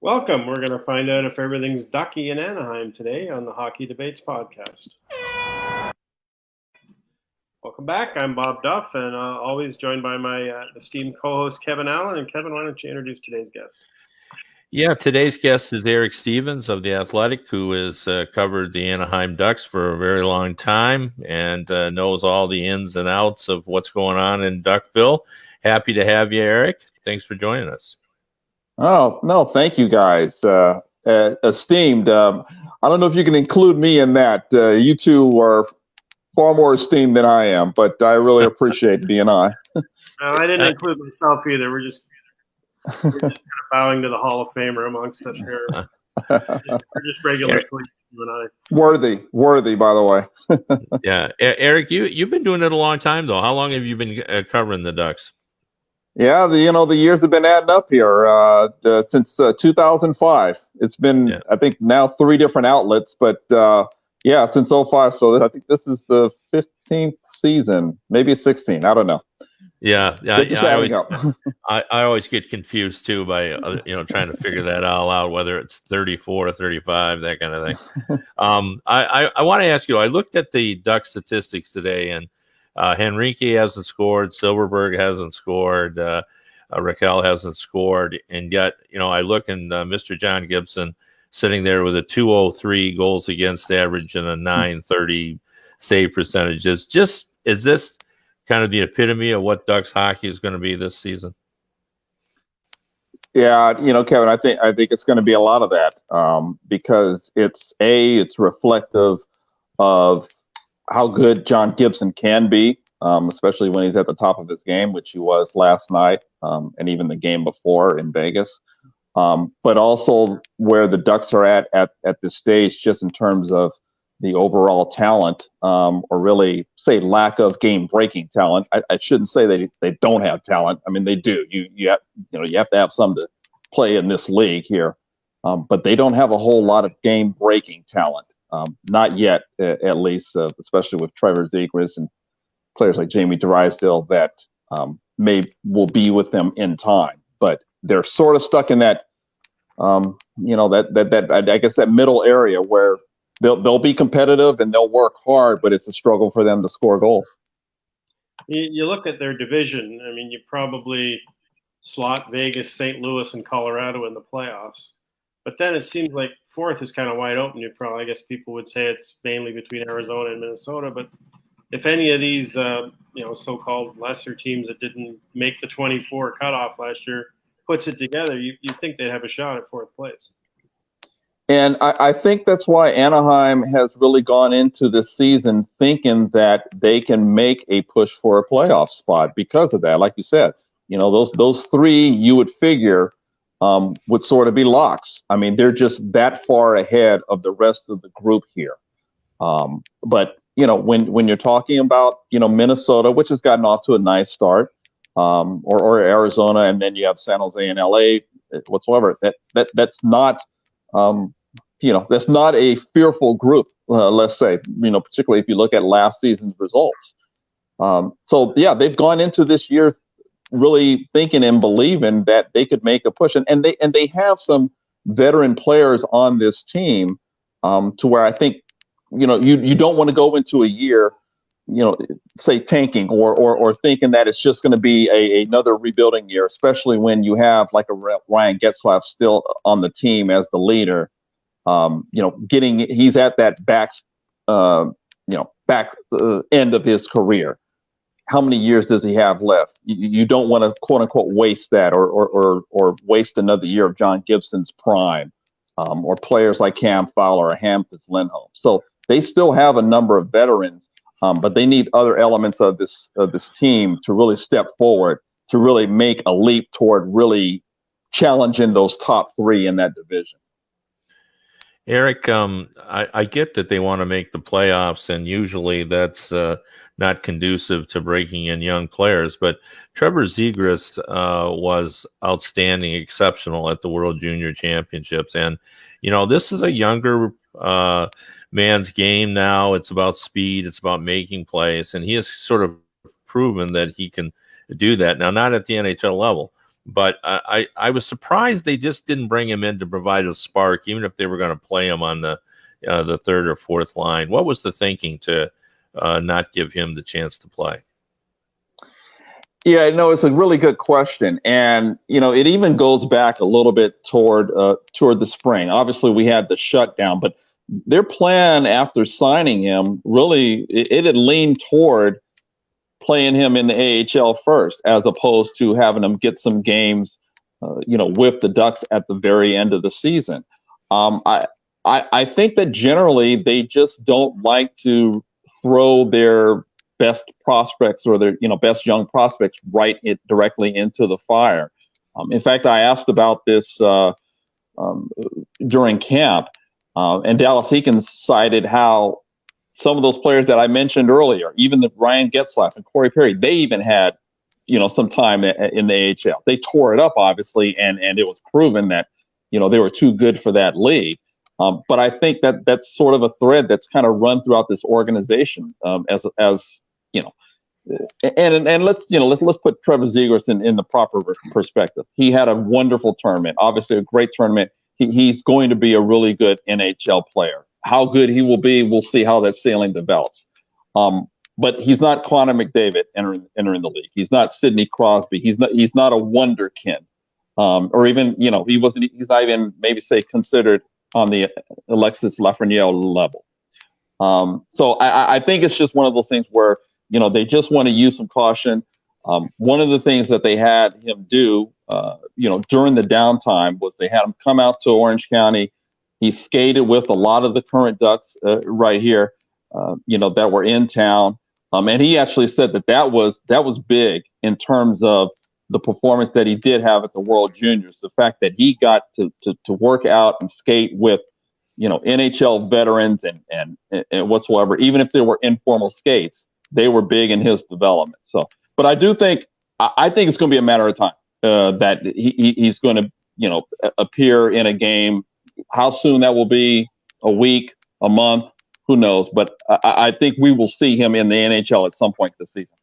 Welcome. We're going to find out if everything's ducky in Anaheim today on the Hockey Debates podcast. Welcome back. I'm Bob Duff, and always joined by my esteemed co-host Kevin Allen. And Kevin, why don't you introduce today's guest? Yeah, today's guest is Eric Stevens of The Athletic, who has covered the Anaheim Ducks for a very long time and knows all the ins and outs of what's going on in Duckville. Happy to have you, Eric. Thanks for joining us. Oh, no, thank you guys. Esteemed. I don't know if you can include me in that. You two are far more esteemed than I am, but I really appreciate being on. I didn't include myself either. We're just kind of bowing to the Hall of Famer amongst us here. We're just regular colleagues, you and I. Worthy, by the way. Yeah, Eric, you've been doing it a long time, though. How long have you been covering the Ducks? Yeah, the years have been adding up here since 2005. It's been, I think, now 3 different outlets, but since 05. So I think this is the 15th season, maybe 16. I don't know. Yeah. I always get confused too by trying to figure that all out, whether it's 34 or 35, that kind of thing. I want to ask you. I looked at the Duck statistics today, and Henrique hasn't scored, Silverberg hasn't scored, Raquel hasn't scored, and yet I look, and Mr. John Gibson sitting there with a 203 goals against average and a 930 save percentage. Is this kind of the epitome of what Ducks hockey is going to be this season? Yeah, Kevin, I think it's going to be a lot of that because it's reflective of how good John Gibson can be, especially when he's at the top of his game, which he was last night and even the game before in Vegas. But also where the Ducks are at this stage, just in terms of the overall talent, or really say lack of game-breaking talent. I shouldn't say they don't have talent. I mean, they do. You have to have some to play in this league here, but they don't have a whole lot of game-breaking talent. Not yet, at least, especially with Trevor Zegras and players like Jamie Drysdale that will be with them in time. But they're sort of stuck in that, I guess that middle area where they'll be competitive and they'll work hard, but it's a struggle for them to score goals. You look at their division. I mean, you probably slot Vegas, St. Louis, and Colorado in the playoffs. But then it seems like fourth is kind of wide open. I guess people would say it's mainly between Arizona and Minnesota. But if any of these, so-called lesser teams that didn't make the 24 cutoff last year puts it together, you'd think they'd have a shot at fourth place. And I think that's why Anaheim has really gone into this season thinking that they can make a push for a playoff spot because of that. Like you said, those 3 you would figure would sort of be locks. I mean, they're just that far ahead of the rest of the group here. But when you're talking about Minnesota, which has gotten off to a nice start, or Arizona, and then you have San Jose and LA whatsoever, that's not that's not a fearful group, let's say, particularly if you look at last season's results. They've gone into this year really thinking and believing that they could make a push, and they have some veteran players on this team, to where I think you don't want to go into a year, say tanking or thinking that it's just going to be another rebuilding year, especially when you have like a Ryan Getzlaf still on the team as the leader. He's at that back end of his career. How many years does he have left? You don't want to quote unquote waste that or waste another year of John Gibson's prime, or players like Cam Fowler or Hampus Lindholm. So they still have a number of veterans, but they need other elements of this team to really step forward, to really make a leap toward really challenging those top 3 in that division. Eric, I get that they want to make the playoffs, and usually that's not conducive to breaking in young players. But Trevor Zegras was outstanding, exceptional at the World Junior Championships. And, this is a younger man's game now. It's about speed. It's about making plays. And he has sort of proven that he can do that. Now, not at the NHL level, But I was surprised they just didn't bring him in to provide a spark, even if they were going to play him on the third or fourth line. What was the thinking to not give him the chance to play? Yeah, no, it's a really good question, and it even goes back a little bit toward the spring. Obviously, we had the shutdown, but their plan after signing him really it had leaned toward playing him in the AHL first, as opposed to having him get some games, with the Ducks at the very end of the season. I think that generally they just don't like to throw their best prospects or their best young prospects directly into the fire. In fact, I asked about this during camp, and Dallas Eakins cited how some of those players that I mentioned earlier, even the Ryan Getzlaf and Corey Perry, they even had some time in the AHL. They tore it up, obviously, and it was proven that they were too good for that league. But I think that that's sort of a thread that's kind of run throughout this organization, as and let's put Trevor Zegras in the proper perspective. He had a wonderful tournament, obviously a great tournament. He's going to be a really good NHL player. How good he will be, we'll see how that ceiling develops. But he's not Connor McDavid entering the league. He's not Sidney Crosby. He's not a wonderkin, or even he's not even maybe say considered on the Alexis Lafreniere level. So I think it's just one of those things where they just want to use some caution. One of the things that they had him do, during the downtime was they had him come out to Orange County. He skated with a lot of the current Ducks right here, that were in town. And he actually said that was big in terms of the performance that he did have at the World Juniors. The fact that he got to work out and skate with, NHL veterans and whatsoever, even if they were informal skates, they were big in his development. So, but I think it's going to be a matter of time that he's going to, appear in a game. How soon that will be, a week, a month, who knows? But I think we will see him in the NHL at some point this season.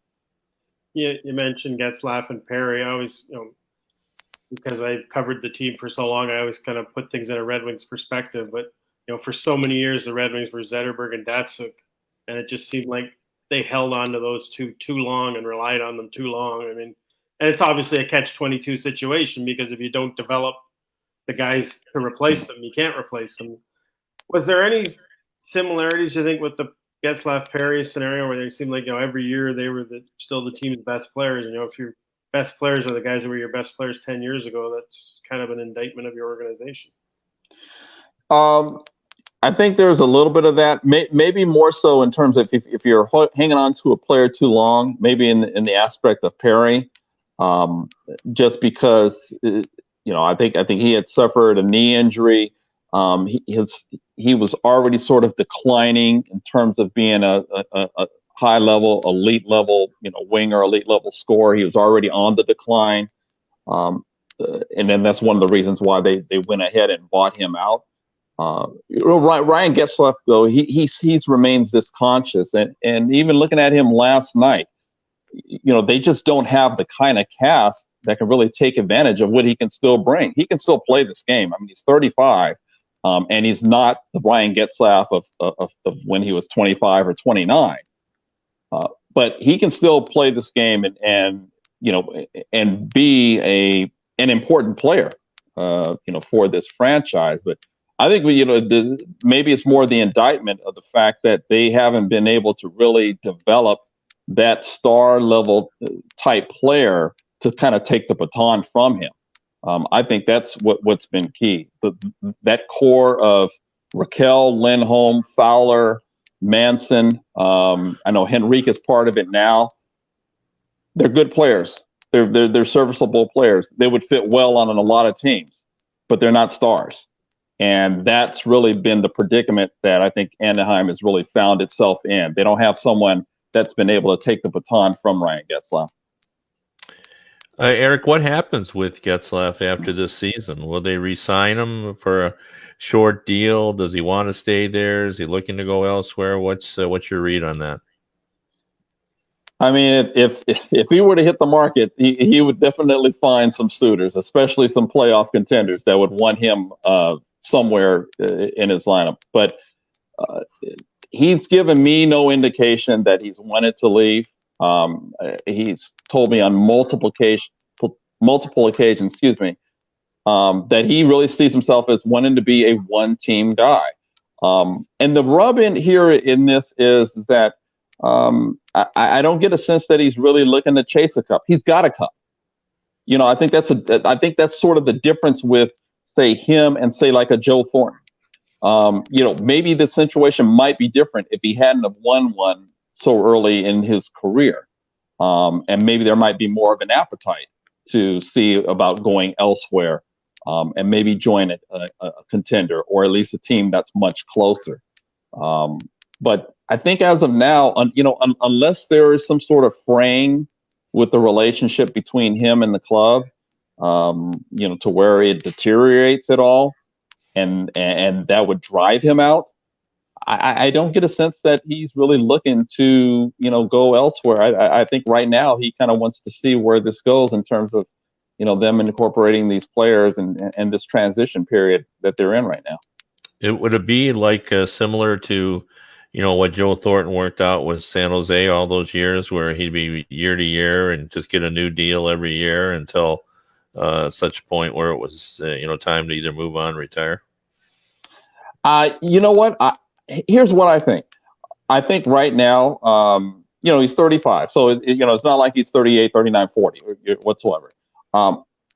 Yeah, you mentioned Getzlaf and Perry. I always, because I've covered the team for so long, I always kind of put things in a Red Wings perspective. But, for so many years, the Red Wings were Zetterberg and Datsuk, and it just seemed like they held on to those two too long and relied on them too long. I mean, and it's obviously a catch-22 situation, because if you don't develop the guys to replace them, you can't replace them. Was there any similarities, you think, with the Getzlaf Perry scenario, where they seemed like every year they were still the team's best players? And if your best players are the guys that were your best players 10 years ago, that's kind of an indictment of your organization. I think there's a little bit of that, maybe more so in terms of if you're hanging on to a player too long, maybe in the aspect of Perry, just because I think he had suffered a knee injury. He was already sort of declining in terms of being a high level, elite level, winger, elite level scorer. He was already on the decline, and then that's one of the reasons why they went ahead and bought him out. Ryan Getzlaf, though, he's remains this conscious, and even looking at him last night, they just don't have the kind of cast that can really take advantage of what he can still bring. He can still play this game. I mean, he's 35, and he's not the Ryan Getzlaf of when he was 25 or 29. But he can still play this game and be an important player, for this franchise. But I think maybe it's more the indictment of the fact that they haven't been able to really develop that star level type player to kind of take the baton from him. I think that's what's been key. That core of Raquel, Lindholm, Fowler, Manson. I know Henrique is part of it now. They're good players. They're serviceable players. They would fit well on a lot of teams, but they're not stars. And that's really been the predicament that I think Anaheim has really found itself in. They don't have someone that's been able to take the baton from Ryan Getzlaf. Eric, what happens with Getzlaf after this season? Will they re-sign him for a short deal? Does he want to stay there? Is he looking to go elsewhere? What's your read on that? I mean, if he were to hit the market, he would definitely find some suitors, especially some playoff contenders that would want him somewhere in his lineup. But uh, he's given me no indication that he's wanted to leave. He's told me on multiple occasions, excuse me, that he really sees himself as wanting to be a one-team guy. And the rub in here in this is that I don't get a sense that he's really looking to chase a cup. He's got a cup. I think that's sort of the difference with, say, him and say like a Joe Thornton. Maybe the situation might be different if he hadn't have won one so early in his career. And maybe there might be more of an appetite to see about going elsewhere, and maybe join a contender or at least a team that's much closer. But I think as of now, unless there is some sort of fraying with the relationship between him and the club, to where it deteriorates at all, and that would drive him out, I don't get a sense that he's really looking to, go elsewhere. I think right now he kind of wants to see where this goes in terms of, them incorporating these players and this transition period that they're in right now. Would it be like similar to, what Joe Thornton worked out with San Jose all those years, where he'd be year to year and just get a new deal every year until such point where it was, time to either move on, retire? You know what? Here's what I think. I think right now, he's 35. So, it's not like he's 38, 39, 40 whatsoever.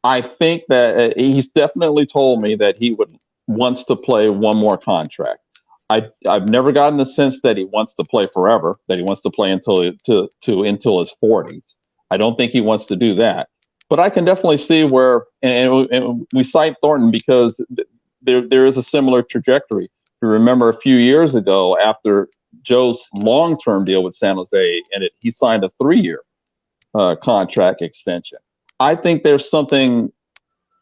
I think that he's definitely told me that he wants to play one more contract. I've never gotten the sense that he wants to play forever, that he wants to play until his 40s. I don't think he wants to do that. But I can definitely see where, and we cite Thornton because there is a similar trajectory. If you remember a few years ago, after Joe's long-term deal with San Jose, and he signed a 3-year contract extension. I think there's something,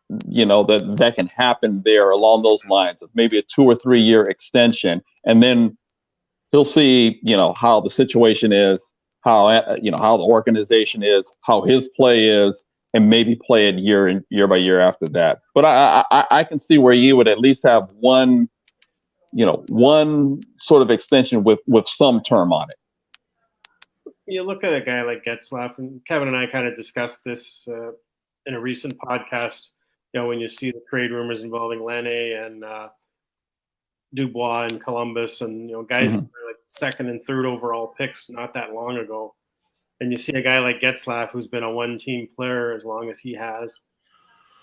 that can happen there along those lines of maybe a 2 or 3 year extension, and then he'll see, how the situation is, how the organization is, how his play is, and maybe play it year by year after that. But I can see where you would at least have one sort of extension with some term on it. You look at a guy like Getzlaf, and Kevin and I kind of discussed this in a recent podcast. When you see the trade rumors involving Lenne and Dubois in Columbus, and guys that were like second and third overall picks not that long ago, and you see a guy like Getzlaf who's been a one-team player as long as he has.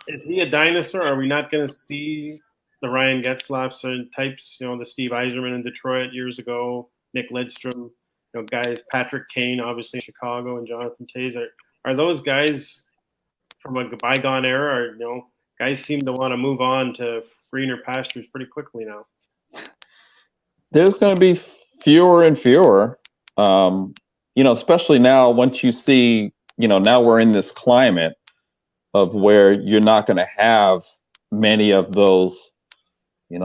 Is he a dinosaur? Are we not going to see the Ryan Getzlaf types? The Steve Yzerman in Detroit years ago, Nick Lidstrom. Guys, Patrick Kane, obviously in Chicago, and Jonathan Toews. Are those guys from a bygone era? Or guys seem to want to move on to greener pastures pretty quickly now? There's going to be fewer and fewer, especially now. Once you see, now we're in this climate of where you're not going to have many of those,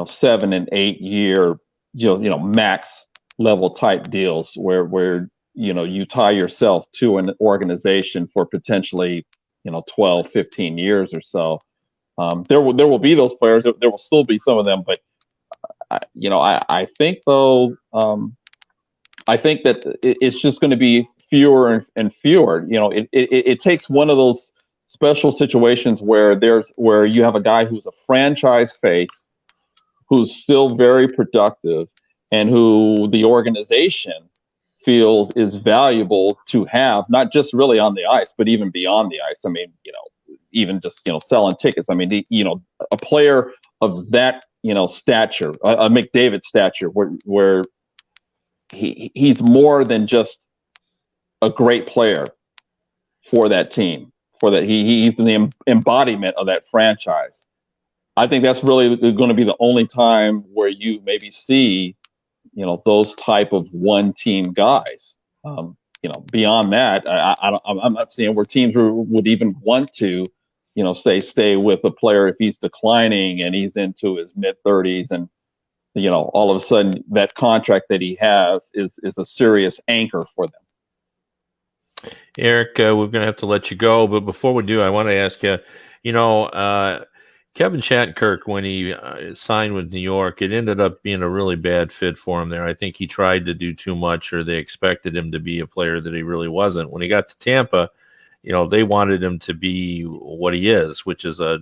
7 and 8 year, max level type deals where you tie yourself to an organization for potentially 12, 15 years or so. There will be those players. There will still be some of them, but I think though, I think that it's just going to be fewer and fewer. It takes one of those special situations where you have a guy who's a franchise face, who's still very productive, and who the organization feels is valuable to have, not just really on the ice, but even beyond the ice. I mean, even just, selling tickets. I mean, a player of that, stature, a McDavid stature, where he's more than just a great player for that team, he's the embodiment of that franchise. I think that's really going to be the only time where you maybe see, those type of one team guys. Beyond that, I'm not seeing where teams would even want to, stay with a player if he's declining and he's into his mid 30s, and all of a sudden that contract that he has is a serious anchor for them. Eric, we're going to have to let you go, but before we do, I want to ask you, Kevin Shattenkirk, when he signed with New York, it ended up being a really bad fit for him there. I think he tried to do too much, or they expected him to be a player that he really wasn't. When he got to Tampa, they wanted him to be what he is, which is a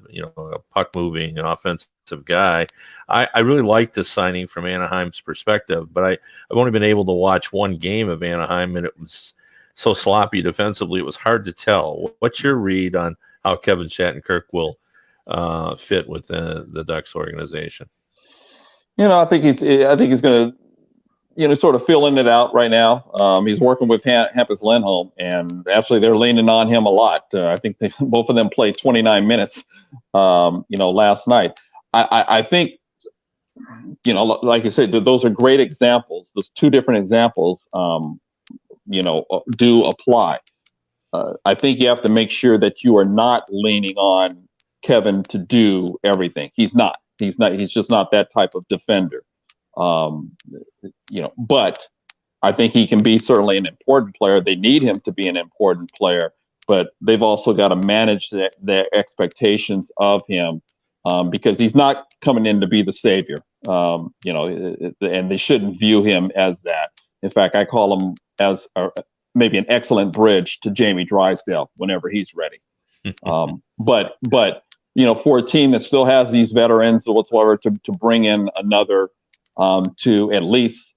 puck moving offensive guy. I really like this signing from Anaheim's perspective, but I've only been able to watch one game of Anaheim, and it was so sloppy defensively, it was hard to tell. What's your read on how Kevin Shattenkirk will fit within the Ducks organization? I think he's going to, sort of filling it out right now. He's working with Hampus Lindholm, and actually they're leaning on him a lot. I think both of them played 29 minutes, last night. I think, like you said, those are great examples. Those two different examples, do apply. I think you have to make sure that you are not leaning on Kevin to do everything. He's not. He's just not that type of defender. But I think he can be certainly an important player. They need him to be an important player, but they've also got to manage their expectations of him because he's not coming in to be the savior. And they shouldn't view him as that. In fact, I call him as maybe an excellent bridge to Jamie Drysdale whenever he's ready. But for a team that still has these veterans whatsoever to bring in another to at least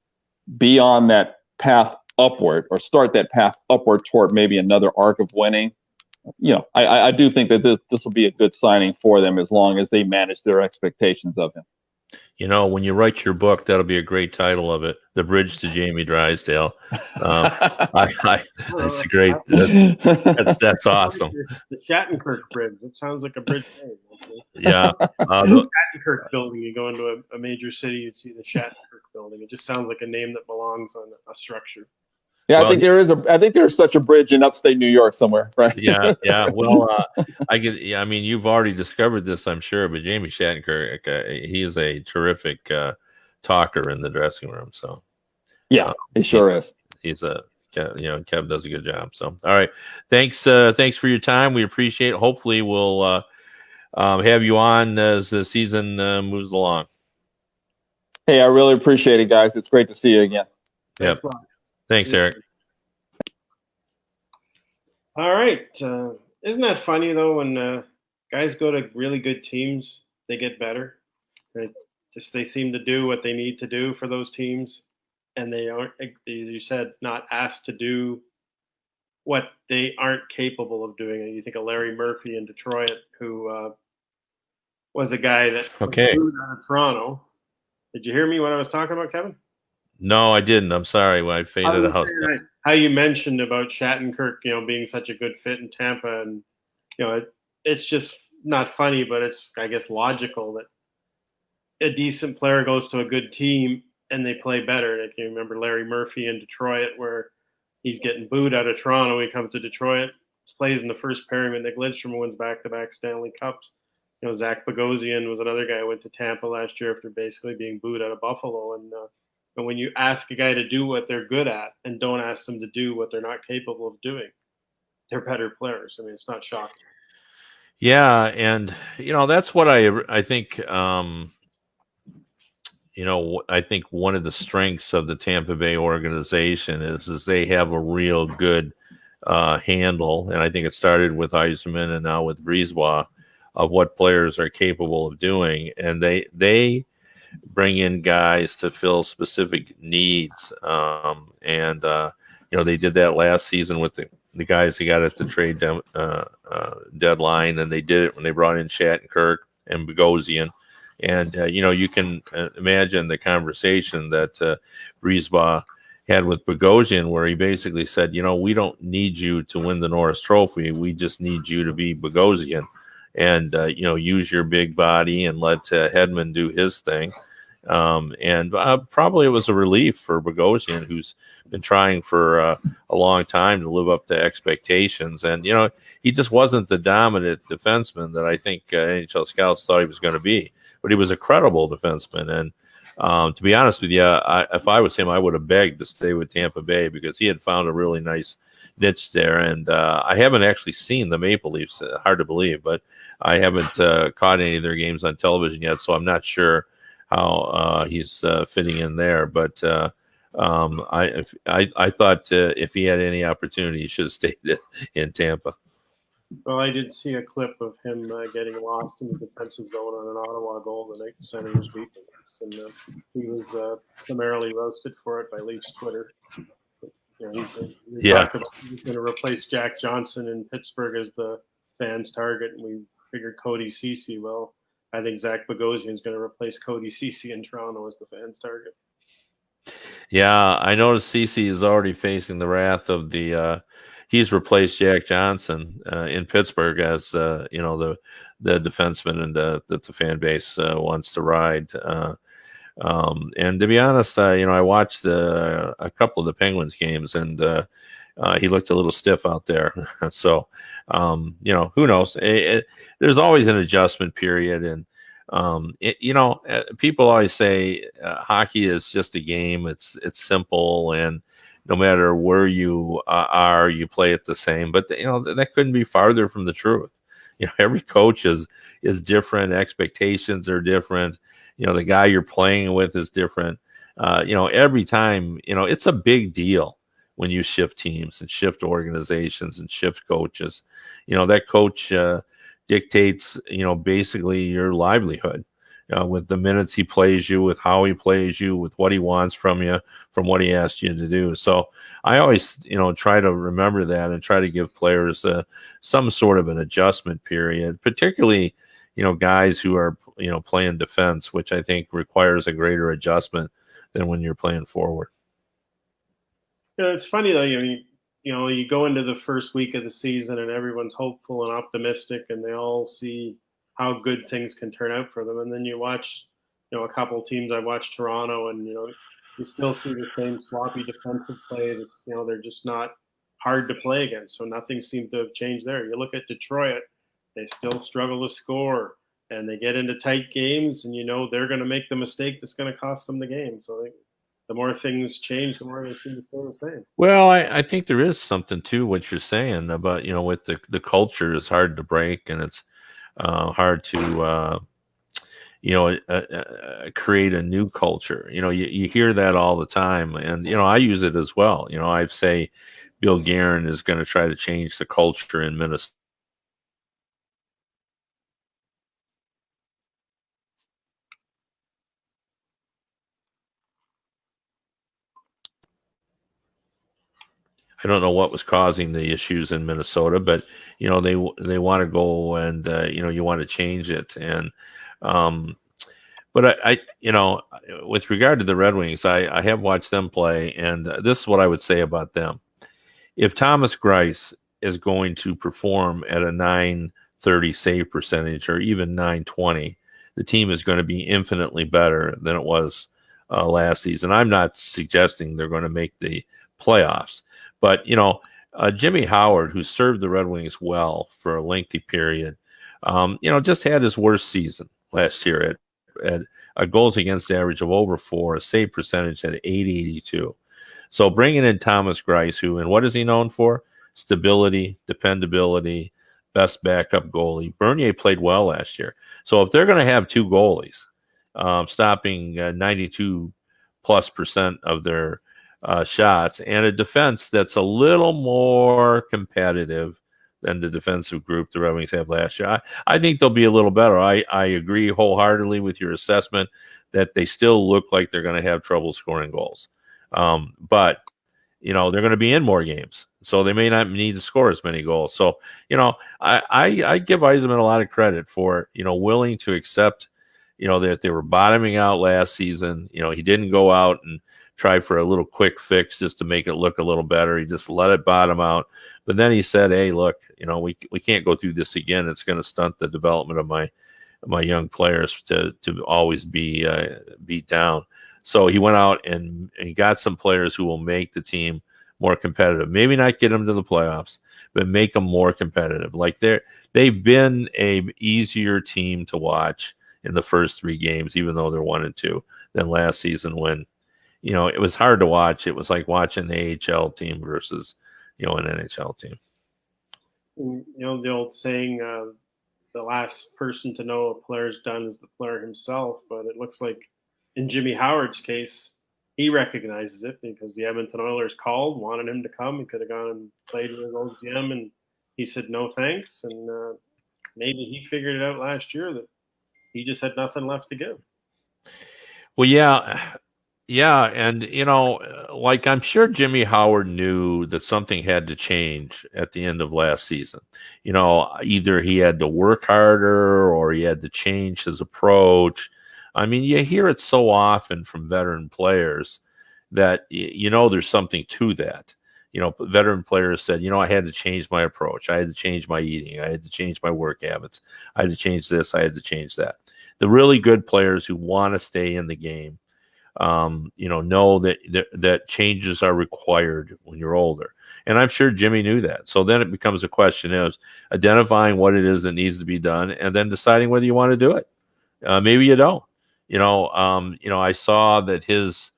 be on that path upward or start that path upward toward maybe another arc of winning. I do think that this will be a good signing for them as long as they manage their expectations of him. When you write your book, that'll be a great title of it, "The Bridge to Jamie Drysdale." That's great. That's awesome. The Shattenkirk Bridge. It sounds like a bridge name. Yeah. The Shattenkirk Building. You go into a major city, you see the Shattenkirk Building. It just sounds like a name that belongs on a structure. Yeah, I think there's such a bridge in upstate New York somewhere, right? Yeah. Well, you've already discovered this, I'm sure, but Jamie Shattenkirk, he is a terrific talker in the dressing room. So, yeah, he sure is. He's Kev does a good job. So, all right, thanks for your time. We appreciate it. Hopefully, we'll have you on as the season moves along. Hey, I really appreciate it, guys. It's great to see you again. Yep. Thanks, Eric. All right. Isn't that funny, though, when guys go to really good teams, they get better. Right? They seem to do what they need to do for those teams, and they aren't, as you said, not asked to do what they aren't capable of doing. You think of Larry Murphy in Detroit, who was a guy that was out of Toronto. Did you hear me when I was talking about Kevin? No, I didn't. I'm sorry. When I faded out. How you mentioned about Shattenkirk, being such a good fit in Tampa, and it's just not funny, but it's, I guess, logical that a decent player goes to a good team and they play better. Like, you remember Larry Murphy in Detroit, where he's getting booed out of Toronto. He comes to Detroit, plays in the first pairing with Nick Lidstrom, wins back-to-back Stanley Cups. Zach Bogosian was another guy who went to Tampa last year after basically being booed out of Buffalo. And when you ask a guy to do what they're good at and don't ask them to do what they're not capable of doing, they're better players. I mean, it's not shocking. Yeah, and that's what I think. I think one of the strengths of the Tampa Bay organization is they have a real good handle, and I think it started with Yzerman and now with Brisebois, of what players are capable of doing, and they bring in guys to fill specific needs. They did that last season with the guys they got at the trade deadline, and they did it when they brought in Shattenkirk and Bogosian. And, you can imagine the conversation that Brisebois had with Bogosian, where he basically said, we don't need you to win the Norris Trophy. We just need you to be Bogosian. And, use your big body and let Hedman do his thing. And probably it was a relief for Bogosian, who's been trying for a long time to live up to expectations. And, he just wasn't the dominant defenseman that I think NHL scouts thought he was going to be. But he was a credible defenseman. And To be honest with you, if I was him, I would have begged to stay with Tampa Bay because he had found a really nice niche there. And I haven't actually seen the Maple Leafs. Hard to believe, but I haven't caught any of their games on television yet, so I'm not sure how he's fitting in there. But I thought if he had any opportunity, he should have stayed in Tampa. Well, I did see a clip of him getting lost in the defensive zone on an Ottawa goal the night the Senators beat the Leafs, and he was summarily roasted for it by Leafs Twitter. He's talked about he's going to replace Jack Johnson in Pittsburgh as the fans' target, and we figured Cody Ceci. Well, I think Zach Bogosian is going to replace Cody Ceci in Toronto as the fans' target. Yeah, I noticed Ceci is already facing the wrath of the. He's replaced Jack Johnson in Pittsburgh as the defenseman and that the fan base wants to ride. And to be honest, I watched a couple of the Penguins games, and he looked a little stiff out there. So, who knows? There's always an adjustment period, and people always say hockey is just a game. It's simple, and no matter where you are, you play it the same. But that couldn't be farther from the truth. Every coach is different. Expectations are different. The guy you're playing with is different. Every time, it's a big deal when you shift teams and shift organizations and shift coaches. That coach dictates, basically your livelihood with the minutes he plays you, with how he plays you, with what he wants from you, from what he asked you to do. So I always, try to remember that and try to give players some sort of an adjustment period, particularly, guys who are, playing defense, which I think requires a greater adjustment than when you're playing forward. It's funny though, you go into the first week of the season and everyone's hopeful and optimistic, and they all see how good things can turn out for them. And then you watch, a couple of teams. I watched Toronto, and you still see the same sloppy defensive play. They're just not hard to play against. So nothing seems to have changed there. You look at Detroit; they still struggle to score, and they get into tight games, and they're going to make the mistake that's going to cost them the game. So the more things change, the more they seem to stay the same. Well, I think there is something to what you're saying about, with the culture is hard to break, and it's hard to, create a new culture. You hear that all the time, and, I use it as well. I say Bill Guerin is going to try to change the culture in Minnesota. I don't know what was causing the issues in Minnesota, but they want to go and you want to change it. And but I with regard to the Red Wings, I have watched them play, and this is what I would say about them. If Thomas Greiss is going to perform at a .930 save percentage or even .920, the team is going to be infinitely better than it was last season. I'm not suggesting they're going to make the playoffs. But, Jimmy Howard, who served the Red Wings well for a lengthy period, just had his worst season last year at a goals against average of over 4, a save percentage at .882. So bringing in Thomas Greiss, and what is he known for? Stability, dependability, best backup goalie. Bernier played well last year. So if they're going to have two goalies, stopping 92+% of their shots, and a defense that's a little more competitive than the defensive group the Red Wings have last year, I think they'll be a little better. I agree wholeheartedly with your assessment that they still look like they're going to have trouble scoring goals. But they're going to be in more games, so they may not need to score as many goals. So, I give Yzerman a lot of credit for, willing to accept, that they were bottoming out last season. He didn't go out and try for a little quick fix just to make it look a little better. He just let it bottom out. But then he said, hey, look, we can't go through this again. It's going to stunt the development of my young players to always be beat down. So he went out and he got some players who will make the team more competitive. Maybe not get them to the playoffs, but make them more competitive. Like they've been a easier team to watch in the first 3 games, even though they're 1-2, than last season when, it was hard to watch. It was like watching an AHL team versus, an NHL team. And, the old saying, the last person to know a player's done is the player himself. But it looks like in Jimmy Howard's case, he recognizes it because the Edmonton Oilers called, wanted him to come. He could have gone and played with his old GM, and he said no thanks. And maybe he figured it out last year that he just had nothing left to give. Well, yeah, and like I'm sure Jimmy Howard knew that something had to change at the end of last season. Either he had to work harder or he had to change his approach. I mean, you hear it so often from veteran players that there's something to that. Veteran players said, I had to change my approach. I had to change my eating. I had to change my work habits. I had to change this. I had to change that. The really good players who want to stay in the game, know that changes are required when you're older. And I'm sure Jimmy knew that. So then it becomes a question of identifying what it is that needs to be done and then deciding whether you want to do it. Maybe you don't. I saw that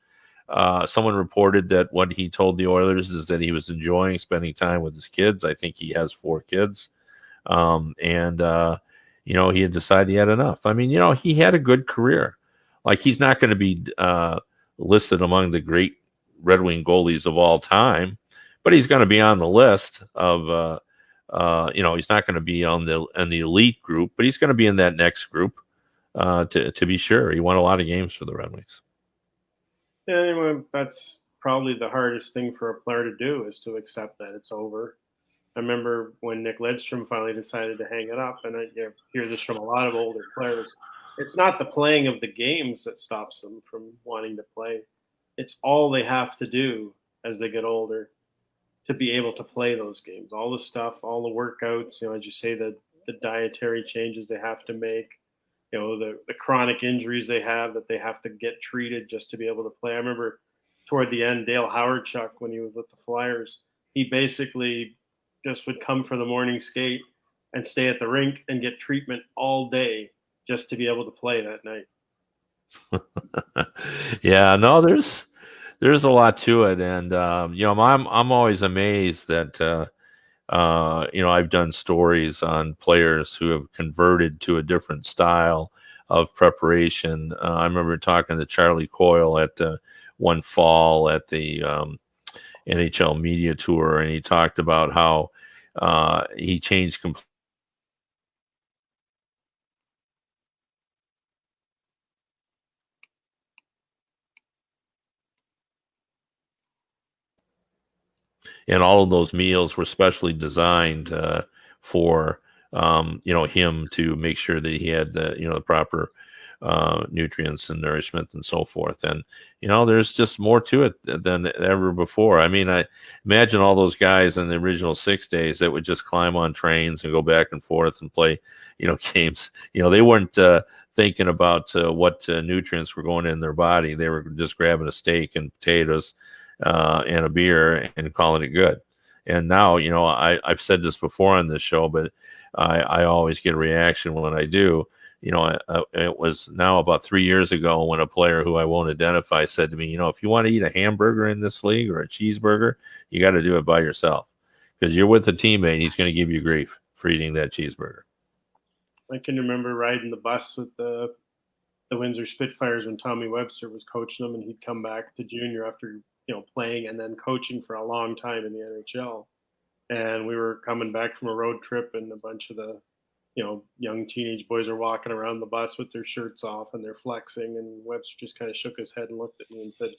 someone reported that what he told the Oilers is that he was enjoying spending time with his kids. I think he has 4 kids. He had decided he had enough. I mean, he had a good career. Like, he's not going to be listed among the great Red Wing goalies of all time, but he's going to be on the list of, he's not going to be on the elite group, but he's going to be in that next group to be sure. He won a lot of games for the Red Wings. Yeah, anyway, that's probably the hardest thing for a player to do is to accept that it's over. I remember when Nick Lidstrom finally decided to hang it up, and I hear this from a lot of older players. It's not the playing of the games that stops them from wanting to play. It's all they have to do as they get older to be able to play those games. All the stuff, all the workouts, as you say, the dietary changes they have to make, the chronic injuries they have that they have to get treated just to be able to play. I remember toward the end, Dale Howardchuk, when he was with the Flyers, he basically just would come for the morning skate and stay at the rink and get treatment all day just to be able to play that night. Yeah, no, there's a lot to it, and I'm always amazed that I've done stories on players who have converted to a different style of preparation. I remember talking to Charlie Coyle at one fall at the NHL media tour, and he talked about how he changed completely. And all of those meals were specially designed for him to make sure that he had the proper nutrients and nourishment and so forth. And there's just more to it than ever before. I mean, I imagine all those guys in the original 6 days that would just climb on trains and go back and forth and play games. They weren't thinking about what nutrients were going in their body. They were just grabbing a steak and potatoes and a beer and calling it good. And now, I've said this before on this show, but I always get a reaction when I do. It was now about 3 years ago when a player who I won't identify said to me, if you want to eat a hamburger in this league or a cheeseburger, you got to do it by yourself because you're with a teammate. He's going to give you grief for eating that cheeseburger. I can remember riding the bus with the Windsor Spitfires when Tommy Webster was coaching them, and he'd come back to junior after playing and then coaching for a long time in the NHL. And we were coming back from a road trip, and a bunch of the young teenage boys are walking around the bus with their shirts off and they're flexing. And Webster just kind of shook his head and looked at me and said,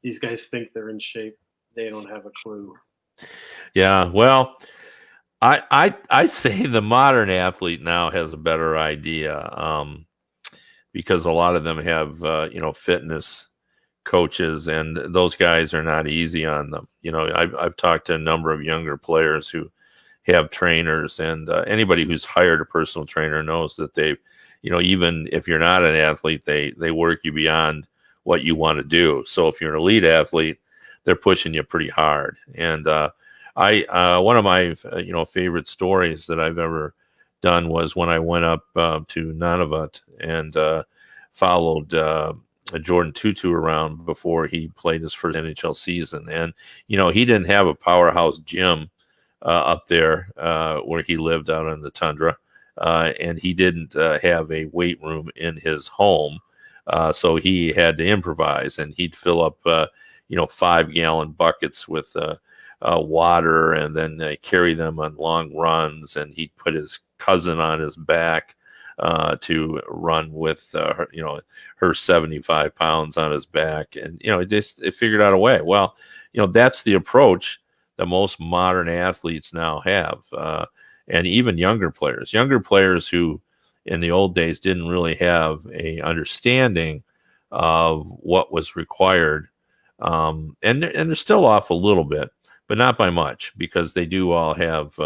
"These guys think they're in shape. They don't have a clue." Yeah, well, I say the modern athlete now has a better idea because a lot of them have fitness coaches, and those guys are not easy on them. I've talked to a number of younger players who have trainers, and anybody who's hired a personal trainer knows that they, even if you're not an athlete, they work you beyond what you want to do. So if you're an elite athlete, they're pushing you pretty hard. And one of my favorite stories that I've ever done was when I went up to Nunavut and followed Jordan Tutu around before he played his first NHL season. And, he didn't have a powerhouse gym up there where he lived out on the tundra. And he didn't have a weight room in his home. So he had to improvise, and he'd fill up, 5-gallon buckets with water and then carry them on long runs. And he'd put his cousin on his back to run with her 75 pounds on his back. And, it figured out a way. Well, that's the approach that most modern athletes now have. And even younger players who in the old days didn't really have a understanding of what was required. And they're still off a little bit, but not by much, because they do all have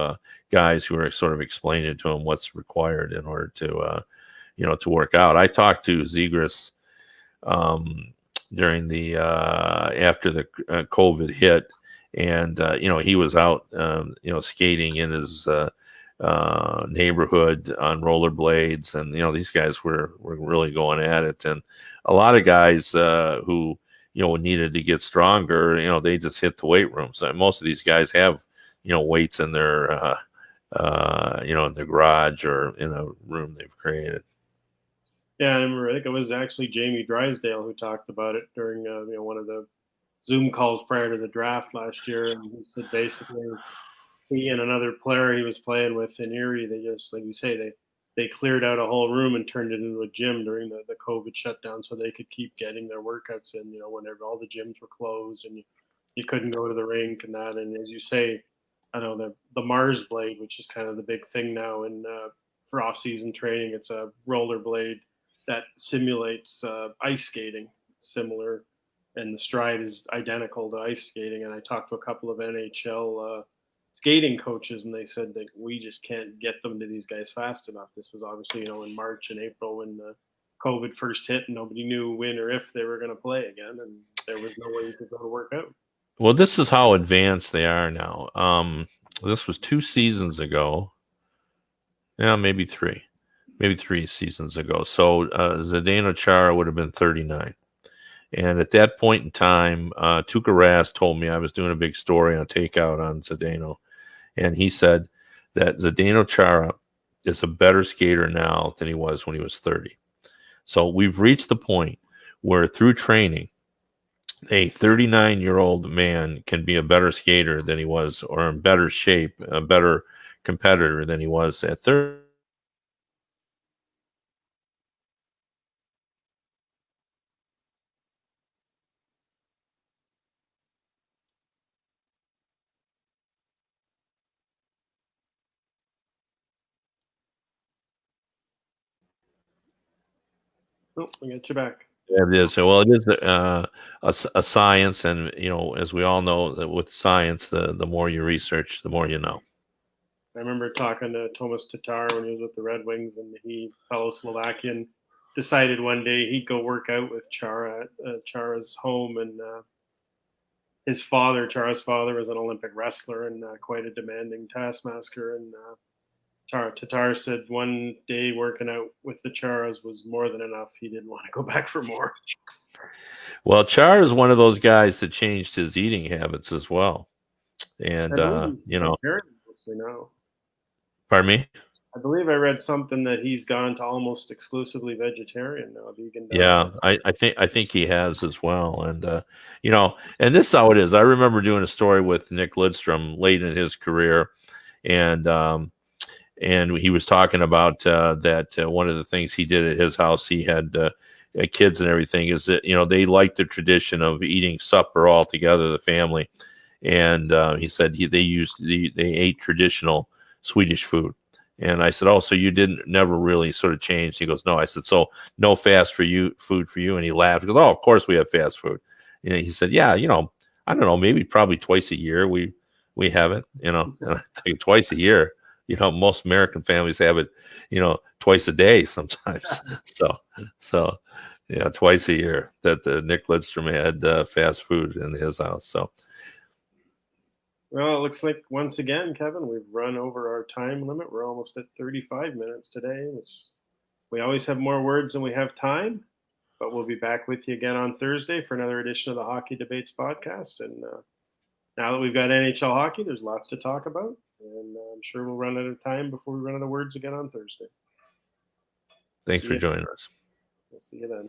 guys who are sort of explaining to them what's required in order to, to work out. I talked to Zegras during the after the COVID hit, and he was out, skating in his neighborhood on rollerblades, and these guys were really going at it. And a lot of guys who needed to get stronger, they just hit the weight room. So most of these guys have weights in their in their garage or in a room they've created. Yeah, I remember. I think it was actually Jamie Drysdale who talked about it during one of the Zoom calls prior to the draft last year, and he said basically he and another player he was playing with in Erie, they just, like you say, they cleared out a whole room and turned it into a gym during the COVID shutdown, so they could keep getting their workouts in. Whenever all the gyms were closed and you couldn't go to the rink and that. And as you say, I know the Mars blade, which is kind of the big thing now in for off-season training. It's a roller blade that simulates ice skating, similar, and the stride is identical to ice skating. And I talked to a couple of NHL skating coaches, and they said that we just can't get them to these guys fast enough. This was obviously, in March and April when the COVID first hit, and nobody knew when or if they were going to play again, and there was no way you could go to work out. Well, this is how advanced they are now. This was 2 seasons ago. Yeah, maybe three seasons ago. So Zdeno Chara would have been 39. And at that point in time, Tuukka Rask told me, I was doing a big story on Takeout on Zdeno, and he said that Zdeno Chara is a better skater now than he was when he was 30. So we've reached the point where through training, a 39-year-old man can be a better skater than he was, or in better shape, a better competitor than he was at 30. Oh, I got you back. It is. Well, it is a science, and as we all know, that with science, the more you research, the more you know. I remember talking to Tomas Tatar when he was with the Red Wings, and he, fellow Slovakian, decided one day he'd go work out with Chara at Chara's home, and his father, Chara's father, was an Olympic wrestler and quite a demanding taskmaster. And Tatar said one day working out with the Charas was more than enough. He didn't want to go back for more. Well, Chara is one of those guys that changed his eating habits as well. And, now. Pardon me? I believe I read something that he's gone to almost exclusively vegetarian now, vegan. Yeah, I think he has as well. And, and this is how it is. I remember doing a story with Nick Lidstrom late in his career, and he was talking about that one of the things he did at his house, he had kids and everything, is that, they liked the tradition of eating supper all together, the family. And he said they ate traditional Swedish food. And I said, oh, so you never really sort of changed? He goes, no. I said, so no food for you? And he laughed. He goes, oh, of course we have fast food. And he said, yeah, I don't know, maybe probably twice a year we have it, and I think twice a year. Most American families have it, twice a day sometimes. So yeah, twice a year that Nick Lidstrom had fast food in his house. So. Well, it looks like once again, Kevin, we've run over our time limit. We're almost at 35 minutes today. We always have more words than we have time, but we'll be back with you again on Thursday for another edition of the Hockey Debates podcast. And now that we've got NHL hockey, there's lots to talk about, and I'm sure we'll run out of time before we run out of words again on Thursday. Thanks for joining us. We'll see you then.